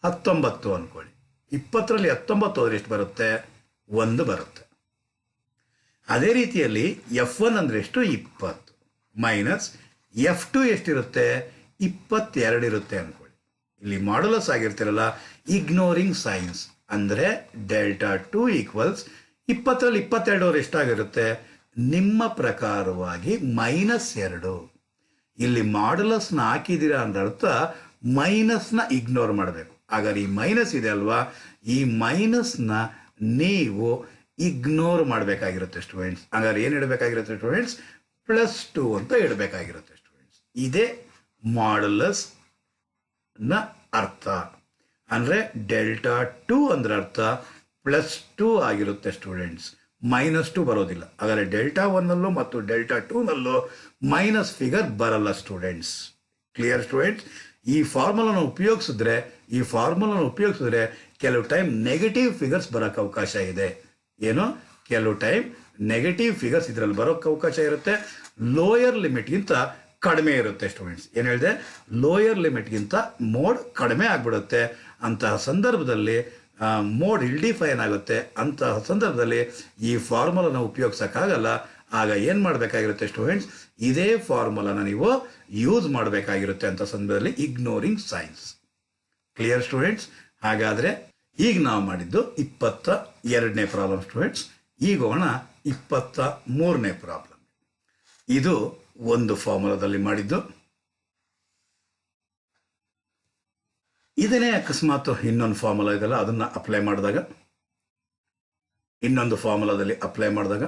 19 ಅಂದ್ಕೊಳ್ಳಿ. 20ರಲ್ಲಿ 19 ಹೋದ್ರೆ ಎಷ್ಟು ಬರುತ್ತೆ? 1 ಬರುತ್ತೆ. ಅದೇ ರೀತಿಯಲ್ಲಿ F1 ಅಂದರೆ ಎಷ್ಟು? 20 ಮೈನಸ್ F2 ಎಷ್ಟಿರುತ್ತೆ? 22 ಇರುತ್ತೆ ಅಂದ್ಕೊಳ್ಳಿ. ಇಲ್ಲಿ ಮಾಡ್ಯುಲಸ್ ಆಗಿರ್ತಿರಲ್ಲ, ಇಗ್ನೋರಿಂಗ್ ಸೈನ್ಸ್ ಅಂದರೆ ಡೆಲ್ಟಾ 2 ಈಕ್ವಲ್ಸ್ 20ರಲ್ಲಿ 22 ಅವ್ರು ಎಷ್ಟಾಗಿರುತ್ತೆ? ನಿಮ್ಮ ಪ್ರಕಾರವಾಗಿ -2. ಇಲ್ಲಿ ಮಾಡ್ಯುಲಸ್ನ ಹಾಕಿದ್ದೀರಾ ಅಂದ್ರೆ ಅರ್ಥ ಮೈನಸ್ನ ಇಗ್ನೋರ್ ಮಾಡಬೇಕು. ಹಾಗಾದ್ರೆ ಈ ಮೈನಸ್ ಇದೆ ಅಲ್ವಾ, ಈ ಮೈನಸ್ನ ನೀವು ಇಗ್ನೋರ್ ಮಾಡಬೇಕಾಗಿರುತ್ತೆ ಸ್ಟೂಡೆಂಟ್ಸ್. ಹಾಗಾದ್ರೆ ಏನು ಇಡಬೇಕಾಗಿರುತ್ತೆ ಸ್ಟೂಡೆಂಟ್ಸ್? +2 ಅಂತ ಇಡಬೇಕಾಗಿರುತ್ತೆ ಸ್ಟೂಡೆಂಟ್ಸ್. ಇದೇ ಮಾಡ್ಯುಲಸ್ನ ಅರ್ಥ. ಅಂದರೆ ಡೆಲ್ಟಾ 2 ಅಂದ್ರೆ ಅರ್ಥ +2 ಆಗಿರುತ್ತೆ ಸ್ಟೂಡೆಂಟ್ಸ್, -2 ಬರೋದಿಲ್ಲ. ಹಾಗಾದರೆ ಡೆಲ್ಟಾ 1ನಲ್ಲೂ ಮತ್ತು ಡೆಲ್ಟಾ 2ನಲ್ಲೂ ಮೈನಸ್ ಫಿಗರ್ ಬರಲ್ಲ ಸ್ಟೂಡೆಂಟ್ಸ್. Clear students? ಈ ಫಾರ್ಮುಲಾನ ಉಪಯೋಗಿಸಿದ್ರೆ ಕೆಲವು ಟೈಮ್ ನೆಗೆಟಿವ್ ಫಿಗರ್ಸ್ ಬರೋಕ್ಕೆ ಅವಕಾಶ ಇದೆ. ಏನು? ಕೆಲವು ಟೈಮ್ ನೆಗೆಟಿವ್ ಫಿಗರ್ಸ್ ಇದರಲ್ಲಿ ಬರೋಕ್ಕೆ ಅವಕಾಶ ಇರುತ್ತೆ. ಲೋಯರ್ ಲಿಮಿಟ್ಗಿಂತ ಕಡಿಮೆ ಇರುತ್ತೆ ಸ್ಟೂಡೆಂಟ್ಸ್. ಏನು ಹೇಳಿದೆ? ಲೋಯರ್ ಲಿಮಿಟ್ಗಿಂತ ಮೋಡ್ ಕಡಿಮೆ ಆಗಿಬಿಡುತ್ತೆ. ಅಂತಹ ಸಂದರ್ಭದಲ್ಲಿ ಮೋಡ್ ಇಲ್ಡಿಫೈನ್ ಆಗುತ್ತೆ. ಅಂತಹ ಸಂದರ್ಭದಲ್ಲಿ ಈ ಫಾರ್ಮುಲಾನ ಉಪಯೋಗಿಸೋಕ್ಕಾಗಲ್ಲ. ಆಗ ಏನು ಮಾಡಬೇಕಾಗಿರುತ್ತೆ ಸ್ಟೂಡೆಂಟ್ಸ್? ಇದೇ ಫಾರ್ಮುಲಾನ ನೀವು ಯೂಸ್ ಮಾಡಬೇಕಾಗಿರುತ್ತೆ ಅಂತ ಸಂದರ್ಭದಲ್ಲಿ ಇಗ್ನೋರಿಂಗ್ ಸೈನ್ಸ್. Clear students? ಹಾಗಾದರೆ ಈಗ ನಾವು ಮಾಡಿದ್ದು 22ನೇ ಪ್ರಾಬ್ಲಮ್ ಸ್ಟೂಡೆಂಟ್ಸ್. ಈಗ ಹೋಗೋಣ 23ನೇ ಪ್ರಾಬ್ಲಮ್. ಇದು ಒಂದು ಫಾರ್ಮುಲಾದಲ್ಲಿ ಮಾಡಿದ್ದು. ಇದನ್ನೇ ಅಕಸ್ಮಾತ್ ಇನ್ನೊಂದು ಫಾರ್ಮುಲಾ ಇದೆಲ್ಲ ಅದನ್ನು ಅಪ್ಲೈ ಮಾಡಿದಾಗ, ಇನ್ನೊಂದು ಫಾರ್ಮುಲಾದಲ್ಲಿ ಅಪ್ಲೈ ಮಾಡಿದಾಗ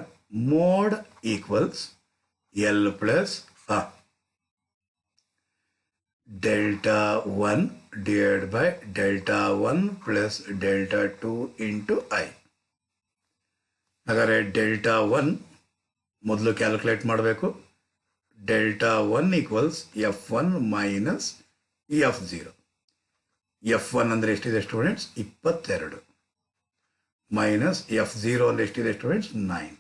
mode equals L plus delta 1 divide by delta 1 plus delta 2 into I. ಹಾಗಾದರೆ ಡೆಲ್ಟಾ 1 ಮೊದಲು ಕ್ಯಾಲ್ಕುಲೇಟ್ ಮಾಡಬೇಕು. Delta 1 equals F1 minus F0. F1 ಅಂದರೆ ಎಷ್ಟಿದೆ ಸ್ಟೂಡೆಂಟ್ಸ್? 22 ಮೈನಸ್ F0 ಅಂದರೆ ಎಷ್ಟಿದೆ ಸ್ಟೂಡೆಂಟ್ಸ್? 9.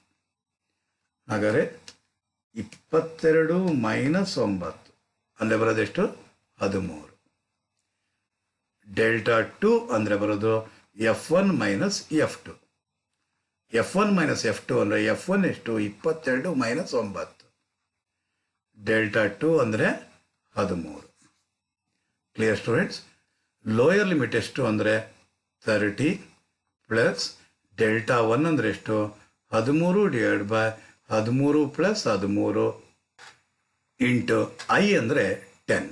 ಹಾಗಾದರೆ 22 ಮೈನಸ್ 9 ಅಂದರೆ ಬರೋದೆಷ್ಟು? 13. ಡೆಲ್ಟಾ 2 ಅಂದರೆ ಬರೋದು F1 minus F2. F1 minus F2 ಅಂದರೆ F1 ಎಷ್ಟು? 22 ಮೈನಸ್ 9. ಡೆಲ್ಟಾ 2 ಅಂದರೆ 13. Clear students? ಲೋಯರ್ ಲಿಮಿಟ್ ಎಷ್ಟು ಅಂದರೆ 30 ಪ್ಲಸ್ ಡೆಲ್ಟಾ 1 ಅಂದರೆ ಎಷ್ಟು 13 divide by 13 plus 13 into I ಅಂದರೆ 10.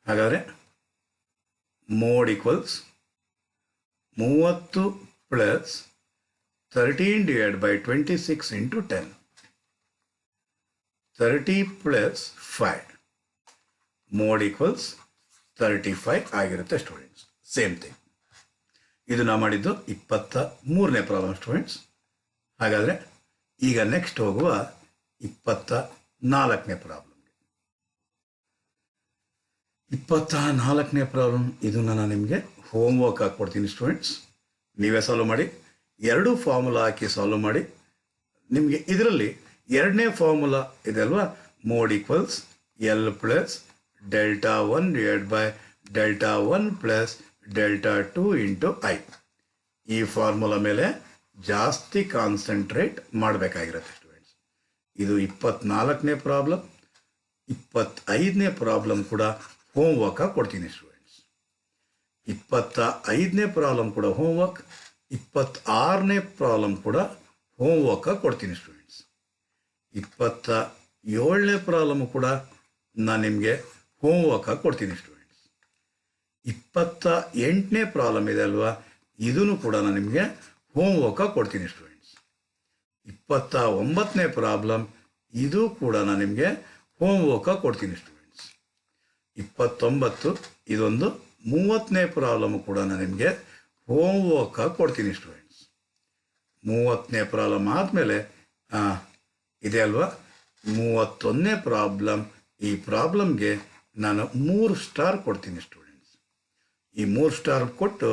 ಹಾಗಾದರೆ mode equals 30 plus 13 divided by 26 into 10. 30 plus 5. Mode equals 35 ಆಗಿರುತ್ತೆ ಸ್ಟೂಡೆಂಟ್ಸ್. Same thing. ಇದು ನಾವು ಮಾಡಿದ್ದು 23ನೇ ಪ್ರಾಬ್ಲಮ್ ಸ್ಟೂಡೆಂಟ್ಸ್. ಹಾಗಾದರೆ ಈಗ ನೆಕ್ಸ್ಟ್ ಹೋಗುವ 24ನೇ ಪ್ರಾಬ್ಲಮ್ಗೆ. 24ನೇ ಪ್ರಾಬ್ಲಮ್ ಇದನ್ನು ನಾನು ನಿಮಗೆ ಹೋಮ್ವರ್ಕ್ ಹಾಕ್ಕೊಡ್ತೀನಿ ಸ್ಟೂಡೆಂಟ್ಸ್. ನೀವೇ ಸಾಲ್ವ್ ಮಾಡಿ. 2 ಫಾರ್ಮುಲಾ ಹಾಕಿ ಸಾಲ್ವ್ ಮಾಡಿ. ನಿಮಗೆ ಇದರಲ್ಲಿ ಎರಡನೇ ಫಾರ್ಮುಲಾ ಇದೆ ಅಲ್ವಾ, mode equals L plus delta 1 divide by delta 1 plus delta 2 into I. ಈ ಫಾರ್ಮುಲಾ ಮೇಲೆ ಜಾಸ್ತಿ ಕಾನ್ಸಂಟ್ರೇಟ್ ಮಾಡಬೇಕಾಗಿರುತ್ತೆ ಸ್ಟೂಡೆಂಟ್ಸ್. ಇದು 24ನೇ ಪ್ರಾಬ್ಲಮ್. 25ನೇ ಪ್ರಾಬ್ಲಮ್ ಕೂಡ ಹೋಮ್ವರ್ಕ್ ಕೊಡ್ತೀನಿ ಸ್ಟೂಡೆಂಟ್ಸ್. 25ನೇ ಪ್ರಾಬ್ಲಮ್ ಕೂಡ ಹೋಮ್ವರ್ಕ್, 26ನೇ ಪ್ರಾಬ್ಲಮ್ ಕೂಡ ಹೋಮ್ವರ್ಕ್ ಕೊಡ್ತೀನಿ ಸ್ಟೂಡೆಂಟ್ಸ್. 27ನೇ ಪ್ರಾಬ್ಲಮ್ ಕೂಡ ನಾನು ನಿಮಗೆ ಹೋಮ್ವರ್ಕ್ ಕೊಡ್ತೀನಿ ಸ್ಟೂಡೆಂಟ್ಸ್. 28ನೇ ಪ್ರಾಬ್ಲಮ್ ಇದೆ ಅಲ್ವಾ, ಇದನ್ನು ಕೂಡ ನಾನು ನಿಮಗೆ ಹೋಮ್ವರ್ಕ್ ಕೊಡ್ತೀನಿ ಸ್ಟೂಡೆಂಟ್ಸ್. 29ನೇ ಪ್ರಾಬ್ಲಮ್ ಇದು ಕೂಡ ನಾನು ನಿಮಗೆ ಹೋಮ್ವರ್ಕ್ ಕೊಡ್ತೀನಿ ಸ್ಟೂಡೆಂಟ್ಸ್. 29 ಇದೊಂದು 30ನೇ ಪ್ರಾಬ್ಲಮ್ ಕೂಡ ನಾನು ನಿಮಗೆ ಹೋಮ್ವರ್ಕ್ ಕೊಡ್ತೀನಿ ಸ್ಟೂಡೆಂಟ್ಸ್. 30ನೇ ಪ್ರಾಬ್ಲಮ್ ಆದಮೇಲೆ ಇದೆ ಅಲ್ವಾ 31ನೇ ಪ್ರಾಬ್ಲಮ್. ಈ ಪ್ರಾಬ್ಲಮ್ಗೆ ನಾನು 3 ಸ್ಟಾರ್ ಕೊಡ್ತೀನಿ ಸ್ಟೂಡೆಂಟ್ಸ್. ಈ 3 ಸ್ಟಾರ್ ಕೊಟ್ಟು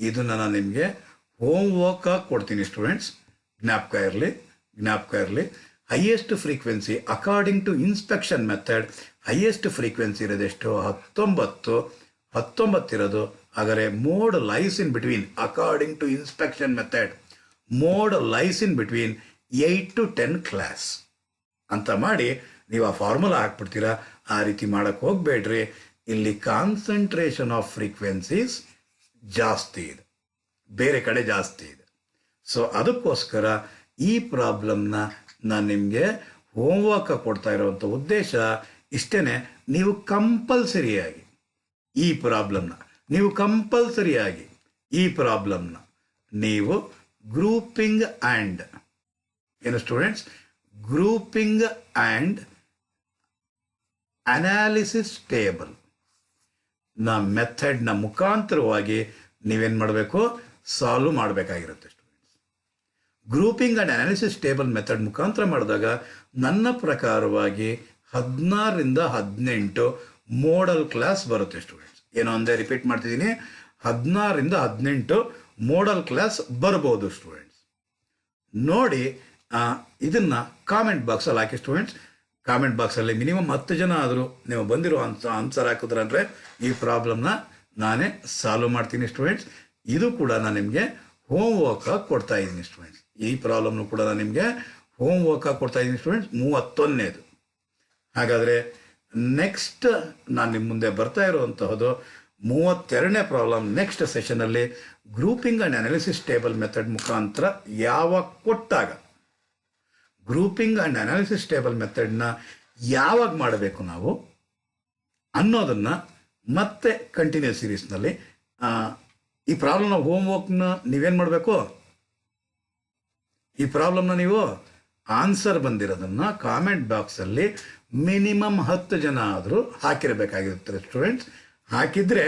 ಇದನ್ನು ನಾನು ನಿಮಗೆ ಹೋಮ್ವರ್ಕ್ ಕೊಡ್ತೀನಿ ಸ್ಟೂಡೆಂಟ್ಸ್. ಜ್ಞಾಪಕ ಇರಲಿ. Highest frequency according to inspection method highest frequency ಇರೋದೆಷ್ಟು 19 ಇರೋದು. ಹಾಗಾದರೆ mode lies in between according to inspection method mode lies in between 8 to 10 class ಅಂತ ಮಾಡಿ ನೀವು ಆ ಫಾರ್ಮುಲಾ ಹಾಕ್ಬಿಡ್ತೀರಾ. ಆ ರೀತಿ ಮಾಡೋಕ್ಕೆ ಹೋಗಬೇಡ್ರಿ. ಇಲ್ಲಿ ಕಾನ್ಸಂಟ್ರೇಷನ್ ಆಫ್ ಫ್ರೀಕ್ವೆನ್ಸೀಸ್ ಜಾಸ್ತಿ ಇದೆ, ಬೇರೆ ಕಡೆ ಜಾಸ್ತಿ ಇದೆ. ಸೊ ಅದಕ್ಕೋಸ್ಕರ ಈ ಪ್ರಾಬ್ಲಮ್ನ ನಾನು ನಿಮಗೆ ಹೋಮ್ವರ್ಕ್ ಕೊಡ್ತಾ ಇರೋವಂಥ ಉದ್ದೇಶ ಇಷ್ಟೇ. ನೀವು ಕಂಪಲ್ಸರಿಯಾಗಿ ಈ ಪ್ರಾಬ್ಲಮ್ನ ನೀವು ಗ್ರೂಪಿಂಗ್ ಆ್ಯಂಡ್ ಏನು students, grouping and analysis table ಮೆಥಡ್ನ ಮುಖಾಂತರವಾಗಿ ನೀವೇನು ಮಾಡಬೇಕು, ಸಾಲ್ವ್ ಮಾಡಬೇಕಾಗಿರುತ್ತೆ students. Grouping and analysis table method ಮುಖಾಂತರ ಮಾಡಿದಾಗ ನನ್ನ ಪ್ರಕಾರವಾಗಿ 16ರಿಂದ 18 ಮೋಡಲ್ ಕ್ಲಾಸ್ ಬರುತ್ತೆ ಸ್ಟೂಡೆಂಟ್ಸ್. ಏನೋ ಒಂದೇ ರಿಪೀಟ್ ಮಾಡ್ತಿದ್ದೀನಿ, 16ರಿಂದ 18 ಮೋಡಲ್ ಕ್ಲಾಸ್ ಬರ್ಬೋದು ಸ್ಟೂಡೆಂಟ್ಸ್. ನೋಡಿ ಇದನ್ನು ಕಾಮೆಂಟ್ ಬಾಕ್ಸಲ್ಲಿ ಹಾಕಿ ಸ್ಟೂಡೆಂಟ್ಸ್. ಕಾಮೆಂಟ್ ಬಾಕ್ಸಲ್ಲಿ ಮಿನಿಮಮ್ 10 ಜನ ಆದರೂ ನೀವು ಬಂದಿರೋ ಆನ್ಸರ್ ಹಾಕಿದ್ರಂದರೆ ಈ ಪ್ರಾಬ್ಲಮ್ನ ನಾನೇ ಸಾಲ್ವ್ ಮಾಡ್ತೀನಿ ಸ್ಟೂಡೆಂಟ್ಸ್. ಇದು ಕೂಡ ನಾನು ನಿಮಗೆ ಹೋಮ್ವರ್ಕ್ ಕೊಡ್ತಾ ಇದ್ದೀನಿ ಸ್ಟೂಡೆಂಟ್ಸ್. ಈ ಪ್ರಾಬ್ಲಮ್ನು ಕೂಡ ನಾನು ನಿಮಗೆ ಹೋಮ್ವರ್ಕ್ ಕೊಡ್ತಾ ಇದ್ದೀನಿ ಸ್ಟೂಡೆಂಟ್ಸ್. 31ನೇದು. ಹಾಗಾದರೆ ನೆಕ್ಸ್ಟ್ ನಾನು ನಿಮ್ಮ ಮುಂದೆ ಬರ್ತಾ ಇರುವಂತಹದ್ದು 32ನೇ ಪ್ರಾಬ್ಲಮ್. ನೆಕ್ಸ್ಟ್ ಸೆಷನಲ್ಲಿ grouping and analysis table method ಮುಖಾಂತರ ಯಾವಾಗ ಕೊಟ್ಟಾಗ ಗ್ರೂಪಿಂಗ್ ಆ್ಯಂಡ್ ಅನಾಲಿಸಿಸ್ ಟೇಬಲ್ ಮೆಥಡ್ನ ಯಾವಾಗ ಮಾಡಬೇಕು ನಾವು ಅನ್ನೋದನ್ನು ಮತ್ತೆ ಕಂಟಿನ್ಯೂಸ್ ಸೀರೀಸ್ನಲ್ಲಿ ಈ ಪ್ರಾಬ್ಲಮ್ನ ಹೋಮ್ವರ್ಕ್ನ ನೀವೇನು ಮಾಡಬೇಕು, ಈ ಪ್ರಾಬ್ಲಮ್ನ ನೀವು ಆನ್ಸರ್ ಬಂದಿರೋದನ್ನು ಕಾಮೆಂಟ್ ಬಾಕ್ಸಲ್ಲಿ ಮಿನಿಮಮ್ 10 ಜನ ಆದರೂ ಹಾಕಿರಬೇಕಾಗಿರುತ್ತೆ ಸ್ಟೂಡೆಂಟ್ಸ್. ಹಾಕಿದರೆ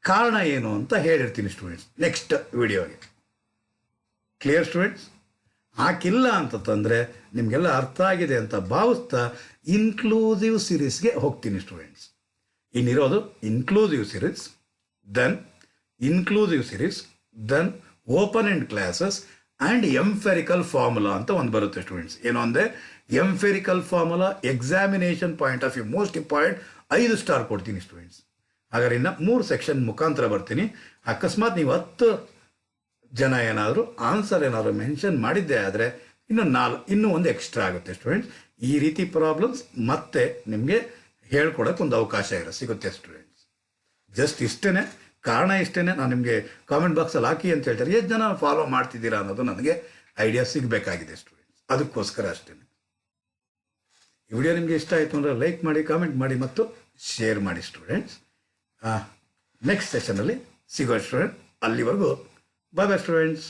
ಕಾರಣ ಏನು ಅಂತ ಹೇಳಿರ್ತೀನಿ ಸ್ಟೂಡೆಂಟ್ಸ್ ನೆಕ್ಸ್ಟ್ ವಿಡಿಯೋಗೆ. Clear students? ಹಾಕಿಲ್ಲ ಅಂತಂದರೆ ನಿಮಗೆಲ್ಲ ಅರ್ಥ ಆಗಿದೆ ಅಂತ ಭಾವಿಸ್ತಾ ಇನ್ಕ್ಲೂಸಿವ್ ಸೀರೀಸ್ಗೆ ಹೋಗ್ತೀನಿ ಸ್ಟೂಡೆಂಟ್ಸ್. ಇನ್ನಿರೋದು inclusive series, then open end classes and empirical formula ಅಂತ ಒಂದು ಬರುತ್ತೆ ಸ್ಟೂಡೆಂಟ್ಸ್. ಏನು ಅಂದರೆ empirical formula examination point of view most important, 5 star ಕೊಡ್ತೀನಿ ಸ್ಟೂಡೆಂಟ್ಸ್. ಹಾಗಾದ್ರೆ ಇನ್ನು 3 ಸೆಕ್ಷನ್ ಮುಖಾಂತರ ಬರ್ತೀನಿ. ಅಕಸ್ಮಾತ್ ನೀವು 10 ಜನ ಏನಾದರೂ ಆನ್ಸರ್ ಏನಾದರೂ ಮೆನ್ಷನ್ ಮಾಡಿದ್ದೆ ಆದರೆ ಇನ್ನೂ ಒಂದು ಎಕ್ಸ್ಟ್ರಾ ಆಗುತ್ತೆ ಸ್ಟೂಡೆಂಟ್ಸ್. ಈ ರೀತಿ ಪ್ರಾಬ್ಲಮ್ಸ್ ಮತ್ತೆ ನಿಮಗೆ ಹೇಳ್ಕೊಡೋಕೆ ಒಂದು ಅವಕಾಶ ಸಿಗುತ್ತೆ ಸ್ಟೂಡೆಂಟ್ಸ್. ಜಸ್ಟ್ ಇಷ್ಟೇ, ಕಾರಣ ಇಷ್ಟೇ. ನಾನು ನಿಮಗೆ ಕಾಮೆಂಟ್ ಬಾಕ್ಸಲ್ಲಿ ಹಾಕಿ ಅಂತ ಹೇಳ್ತಾರೆ, ಎಷ್ಟು ಜನ ಫಾಲೋ ಮಾಡ್ತಿದ್ದೀರಾ ಅನ್ನೋದು ನನಗೆ ಐಡಿಯಾ ಸಿಗಬೇಕಾಗಿದೆ ಸ್ಟೂಡೆಂಟ್ಸ್. ಅದಕ್ಕೋಸ್ಕರ ಅಷ್ಟೇ. ಈ ವಿಡಿಯೋ ನಿಮಗೆ ಇಷ್ಟ ಆಯಿತು ಅಂದರೆ ಲೈಕ್ ಮಾಡಿ, ಕಾಮೆಂಟ್ ಮಾಡಿ ಮತ್ತು ಶೇರ್ ಮಾಡಿ ಸ್ಟೂಡೆಂಟ್ಸ್. ನೆಕ್ಸ್ಟ್ ಸೆಷನಲ್ಲಿ ಸಿಗೋ ಸ್ಟೂಡೆಂಟ್. ಅಲ್ಲಿವರೆಗೂ ಬಾಯ್ ಬಾಯ್ ಸ್ಟೂಡೆಂಟ್ಸ್.